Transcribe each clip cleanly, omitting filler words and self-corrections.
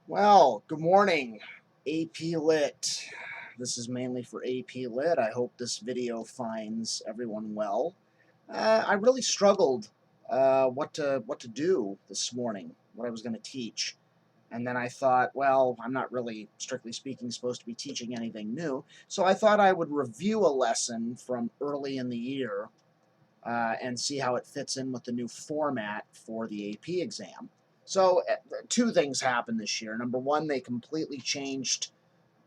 Well, good morning, AP Lit. This is mainly for AP Lit. I hope this video finds everyone well. I really struggled what to do this morning, what I was going to teach. And then I thought, well, I'm not really, strictly speaking, supposed to be teaching anything new. So I thought I would review a lesson from early in the year and see how it fits in with the new format for the AP exam. So two things happened this year. Number one, they completely changed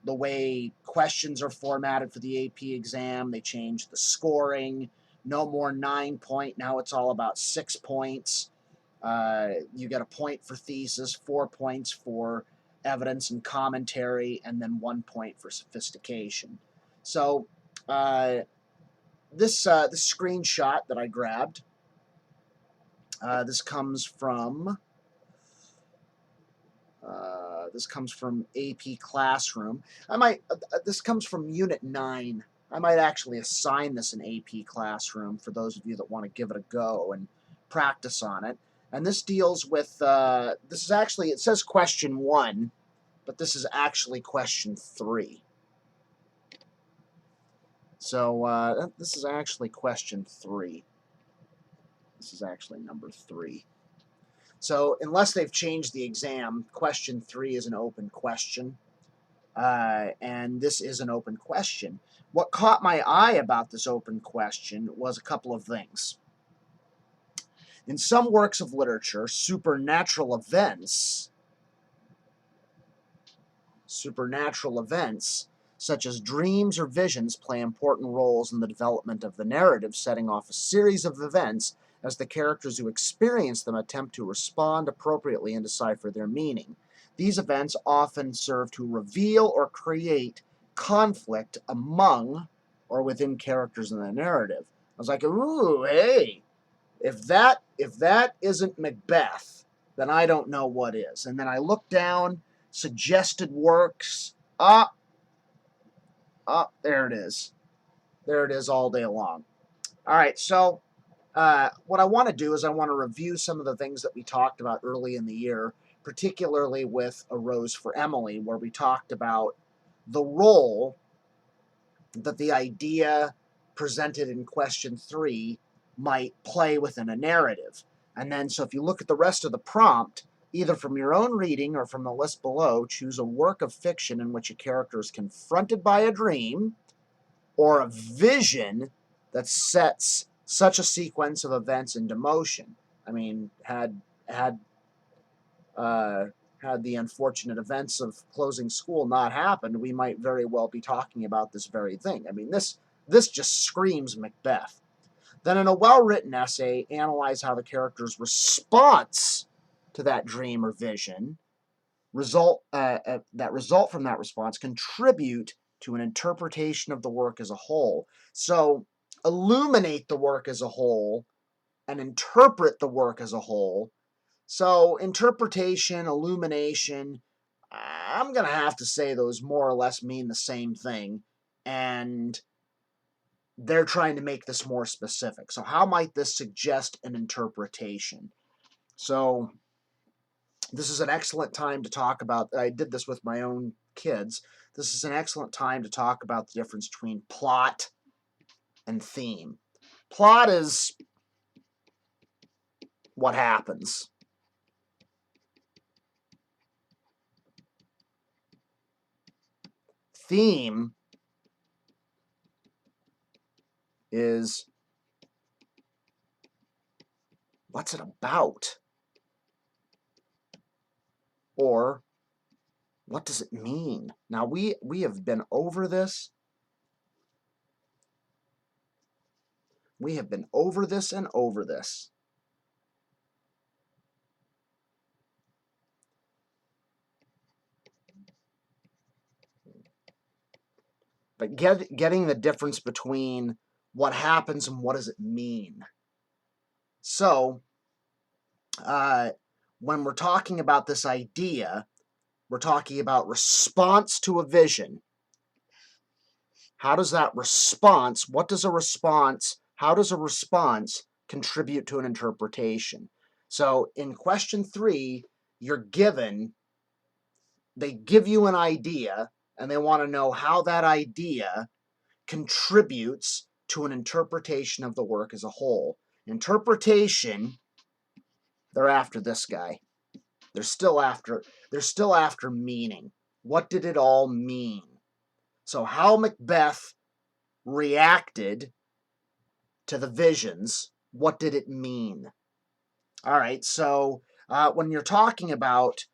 the way questions are formatted for the AP exam. They changed the scoring. No more 9-point. Now it's all about 6 points. You get a point for thesis, 4 points for evidence and commentary, and then 1 point for sophistication. So this screenshot that I grabbed, this comes from AP Classroom. This comes from Unit 9. I might actually assign this in AP Classroom for those of you that want to give it a go and practice on it. And this deals with, this is actually, it says question 1, but this is actually question 3. So this is actually question 3. This is actually number 3. So unless they've changed the exam, question 3 is an open question, and this is an open question. What caught my eye about this open question was a couple of things. In some works of literature, supernatural events such as dreams or visions play important roles in the development of the narrative, setting off a series of events as the characters who experience them attempt to respond appropriately and decipher their meaning. These events often serve to reveal or create conflict among or within characters in the narrative. I was like, ooh, hey, if that isn't Macbeth, then I don't know what is. And then I looked down, suggested works. There it is. There it is all day long. All right, so what I want to do is I want to review some of the things that we talked about early in the year, particularly with A Rose for Emily, where we talked about the role that the idea presented in question 3 might play within a narrative. And then, so if you look at the rest of the prompt, either from your own reading or from the list below, choose a work of fiction in which a character is confronted by a dream or a vision that sets such a sequence of events into motion. I mean, had the unfortunate events of closing school not happened, we might very well be talking about this very thing. I mean, this just screams Macbeth. Then in a well-written essay, analyze how the character's response to that dream or vision that result from that response contribute to an interpretation of the work as a whole. So illuminate the work as a whole and interpret the work as a whole. So interpretation, illumination, I'm going to have to say those more or less mean the same thing, and they're trying to make this more specific. So how might this suggest an interpretation? So this is an excellent time to talk about, I did this with my own kids, this is an excellent time to talk about the difference between plot and theme. Plot is what happens. Theme is what's it about? Or what does it mean? Now, we have been over this. We have been over this and over this. But getting the difference between what happens and what does it mean. So, when we're talking about this idea, we're talking about response to a vision. How does that response, how does a response contribute to an interpretation? So in question 3, you're given they give you an idea, and they want to know how that idea contributes to an interpretation of the work as a whole. Interpretation, they're after this guy. They're still after meaning. What did it all mean? So how Macbeth reacted to the visions, what did it mean? All right, so when you're talking about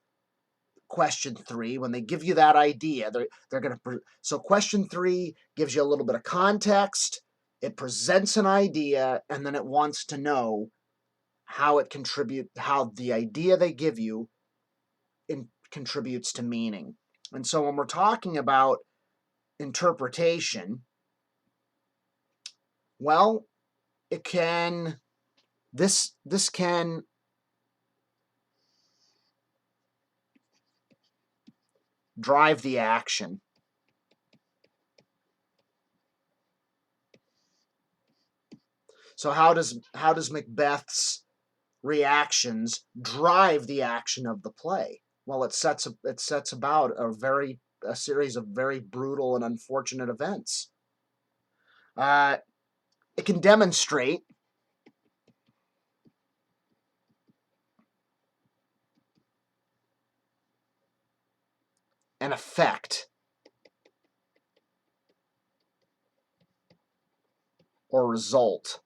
question 3, when they give you that idea, they're going to. So question 3 gives you a little bit of context. It presents an idea, and then it wants to know how the idea they give you contributes to meaning. And so when we're talking about interpretation, well, it can this can drive the action. So how does Macbeth's reactions drive the action of the play? Well, it sets about a series of very brutal and unfortunate events. It can demonstrate an effect or result.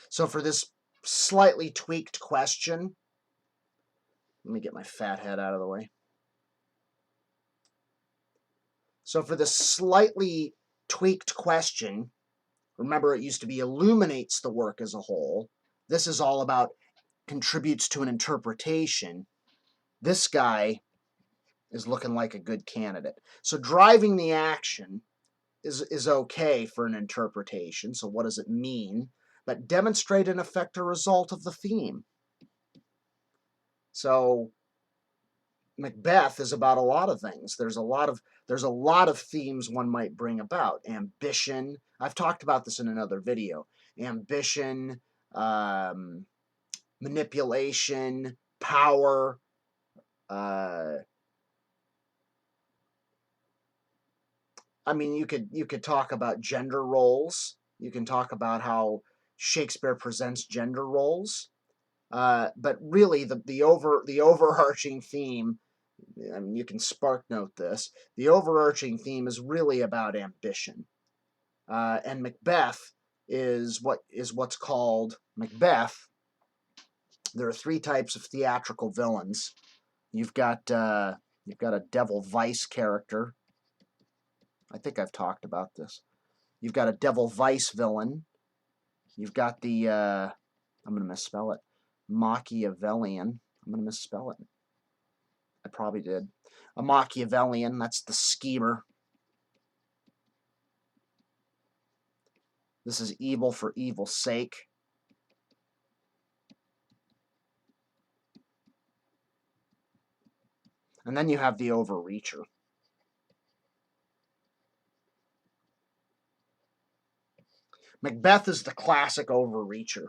So for this slightly tweaked question, let me get my fat head out of the way. So for this slightly tweaked question, remember it used to be illuminates the work as a whole. This is all about contributes to an interpretation. This guy is looking like a good candidate. So driving the action is okay for an interpretation. So what does it mean? But demonstrate an effect or result of the theme. So Macbeth is about a lot of things. There's a lot of themes one might bring about. Ambition. I've talked about this in another video. Ambition, manipulation, power. I mean, you could talk about gender roles. You can talk about how Shakespeare presents gender roles. But really, the overarching theme, I mean, you can spark note this. The overarching theme is really about ambition, and Macbeth is what's called Macbeth. There are 3 types of theatrical villains. You've got a devil vice character. I think I've talked about this. You've got a devil vice villain. You've got the I'm going to misspell it. Machiavellian. I'm going to misspell it. I probably did. A Machiavellian, that's the schemer. This is evil for evil's sake. And then you have the overreacher. Macbeth is the classic overreacher.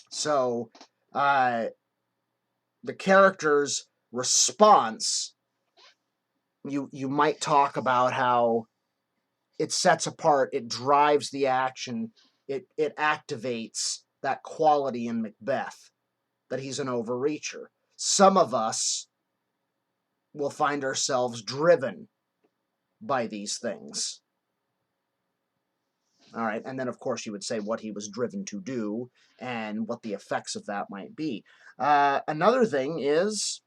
So, the character's response, you might talk about how it sets apart, it drives the action, it activates that quality in Macbeth, that he's an overreacher. Some of us will find ourselves driven by these things. All right, and then of course you would say what he was driven to do and what the effects of that might be. Another thing is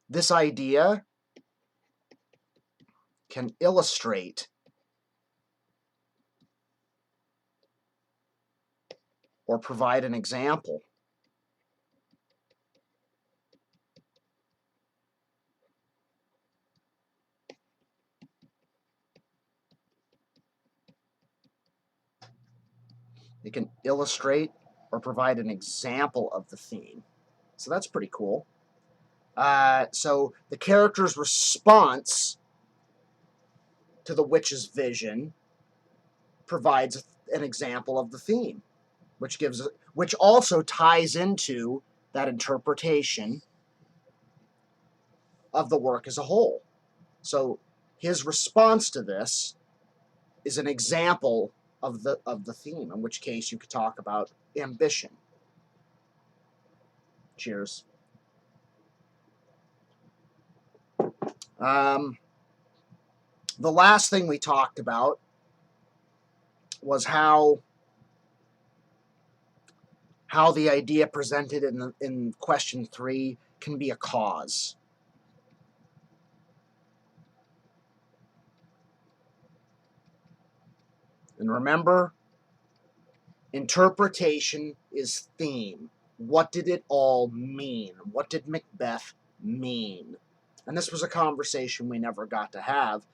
this idea can illustrate or provide an example. It can illustrate or provide an example of the theme. So that's pretty cool. So the character's response to the witch's vision provides an example of the theme, which also ties into that interpretation of the work as a whole. So his response to this is an example of the theme, in which case you could talk about ambition. Cheers. The last thing we talked about was how the idea presented in question 3 can be a cause. And remember, interpretation is theme. What did it all mean? What did Macbeth mean? And this was a conversation we never got to have.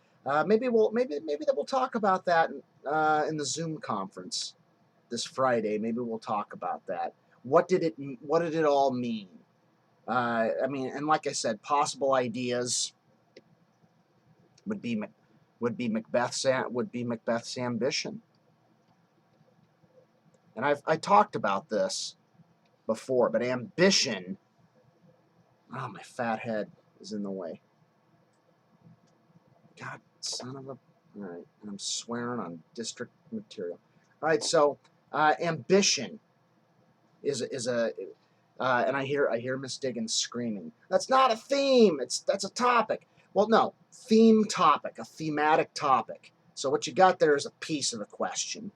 Maybe that we'll talk about that in the Zoom conference this Friday. Maybe we'll talk about that. What did it all mean? I mean, and like I said, possible ideas would be Macbeth's ambition. And I talked about this before, but ambition. Oh, my fat head is in the way. God, son of a. All right, and I'm swearing on district material. All right, so ambition is a. And I hear Miss Diggins screaming. That's not a theme. That's a topic. Well, no, theme topic, a thematic topic. So what you got there is a piece of the question.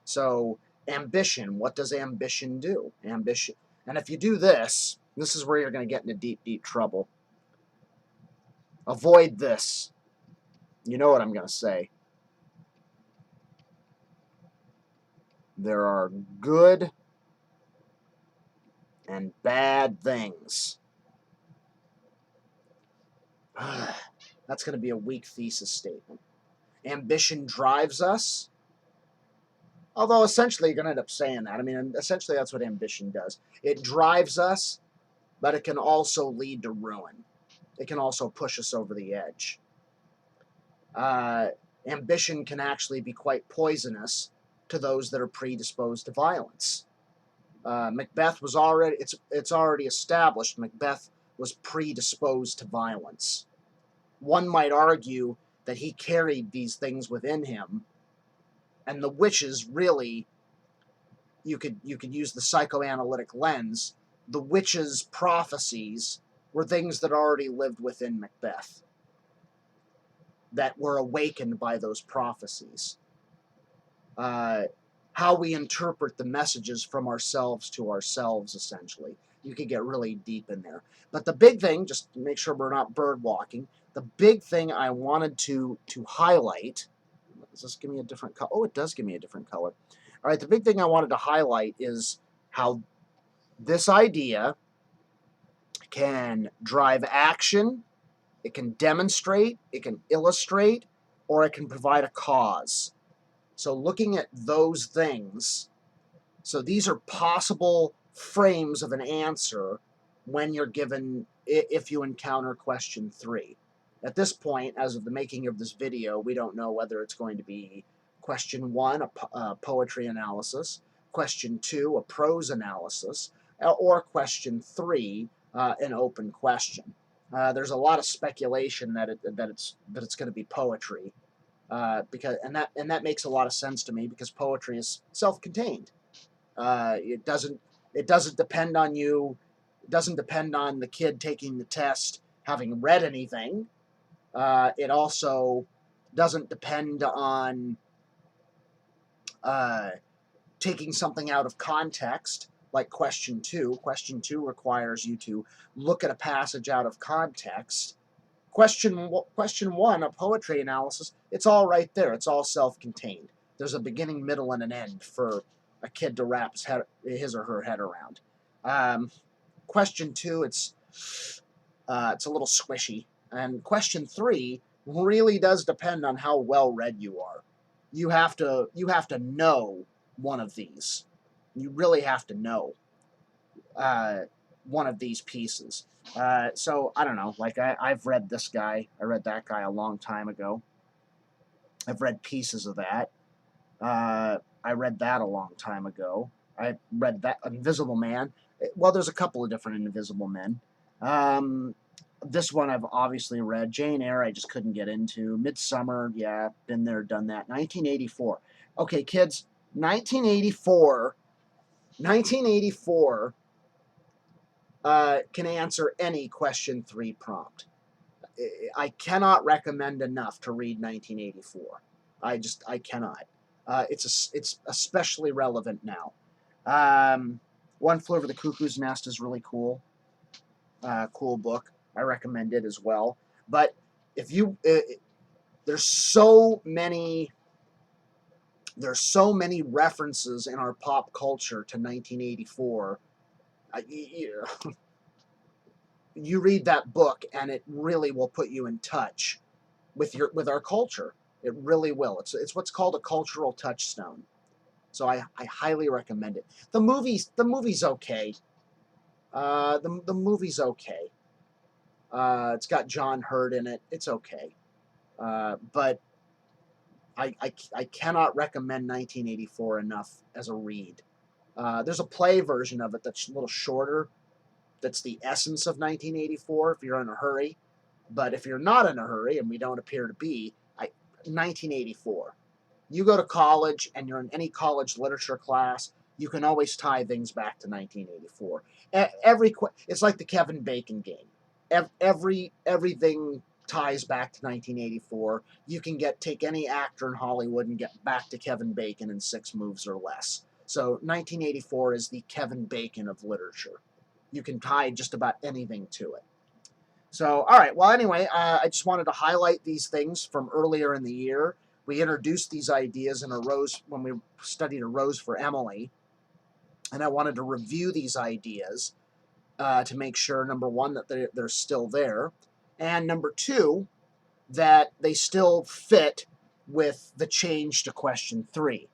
So ambition. What does ambition do? Ambition. And if you do this, this is where you're going to get into deep, deep trouble. Avoid this. You know what I'm going to say. There are good and bad things. That's going to be a weak thesis statement. Ambition drives us. Although essentially you're going to end up saying that. I mean, essentially that's what ambition does. It drives us, but it can also lead to ruin. It can also push us over the edge. Ambition can actually be quite poisonous to those that are predisposed to violence. Macbeth was already, it's already established, Macbeth was predisposed to violence. One might argue that he carried these things within him, and the witches really, you could use the psychoanalytic lens, the witches' prophecies were things that already lived within Macbeth, that were awakened by those prophecies. How we interpret the messages from ourselves to ourselves, essentially. You could get really deep in there. But the big thing, just to make sure we're not bird walking, the big thing I wanted to highlight, does this give me a different color? Oh, it does give me a different color. All right, the big thing I wanted to highlight is how this idea can drive action, it can demonstrate, it can illustrate, or it can provide a cause. So looking at those things, so these are possible frames of an answer when you're given, if you encounter question 3. At this point, as of the making of this video, we don't know whether it's going to be question 1, a poetry analysis, question 2, a prose analysis, or question 3, an open question. There's a lot of speculation that it's going to be poetry. Because that makes a lot of sense to me, because poetry is self-contained. It doesn't depend on you. It doesn't depend on the kid taking the test having read anything. It also doesn't depend on taking something out of context, like question 2. Question 2 requires you to look at a passage out of context. Question 1, a poetry analysis, it's all right there. It's all self-contained. There's a beginning, middle, and an end for a kid to wrap his or her head around. Question 2, it's a little squishy. And question 3 really does depend on how well read you are. You have to know one of these. You really have to know one of these pieces. So, I don't know, like I've read this guy, I read that guy a long time ago. I've read pieces of that. I read that a long time ago. I read that Invisible Man. Well, there's a couple of different Invisible Men. This one I've obviously read. Jane Eyre I just couldn't get into. Midsummer, yeah, been there, done that. 1984. Okay, kids, 1984. 1984 can answer any question 3 prompt. I cannot recommend enough to read 1984. I cannot. It's especially relevant now. One Flew Over the Cuckoo's Nest is really cool. Cool book. I recommend it as well. But if you, there's so many references in our pop culture to 1984. You read that book and it really will put you in touch with our culture. It really will. It's what's called a cultural touchstone. So I highly recommend it. The movie's okay. The movie's okay. It's got John Hurt in it. It's okay. But I cannot recommend 1984 enough as a read. There's a play version of it that's a little shorter. That's the essence of 1984 if you're in a hurry. But if you're not in a hurry, and we don't appear to be, 1984. You go to college and you're in any college literature class, you can always tie things back to 1984. It's like the Kevin Bacon game. Everything ties back to 1984. You can take any actor in Hollywood and get back to Kevin Bacon in 6 moves or less. So 1984 is the Kevin Bacon of literature. You can tie just about anything to it. So, all right. Well, anyway, I just wanted to highlight these things from earlier in the year. We introduced these ideas in A Rose when we studied A Rose for Emily, and I wanted to review these ideas to make sure, number one, that they're still there, and number two, that they still fit with the change to question 3,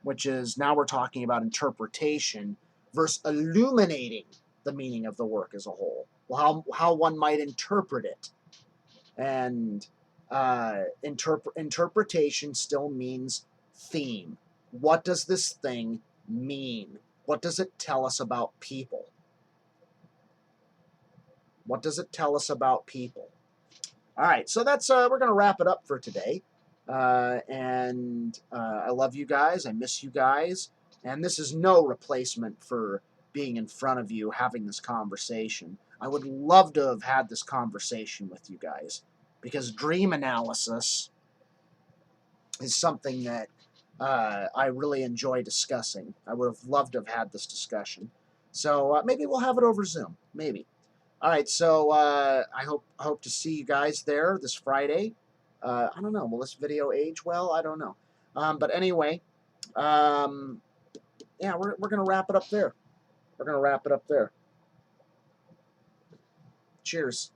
which is now we're talking about interpretation versus illuminating the meaning of the work as a whole. Well, how one might interpret it. And interpretation still means theme. What does this thing mean? What does it tell us about people? What does it tell us about people? All right, so that's we're going to wrap it up for today. And I love you guys. I miss you guys. And this is no replacement for being in front of you having this conversation. I would love to have had this conversation with you guys because dream analysis is something that I really enjoy discussing. I would have loved to have had this discussion. So maybe we'll have it over Zoom. Maybe. All right, so I hope to see you guys there this Friday. I don't know. Will this video age well? I don't know. But anyway, yeah, we're going to wrap it up there. We're going to wrap it up there. Cheers.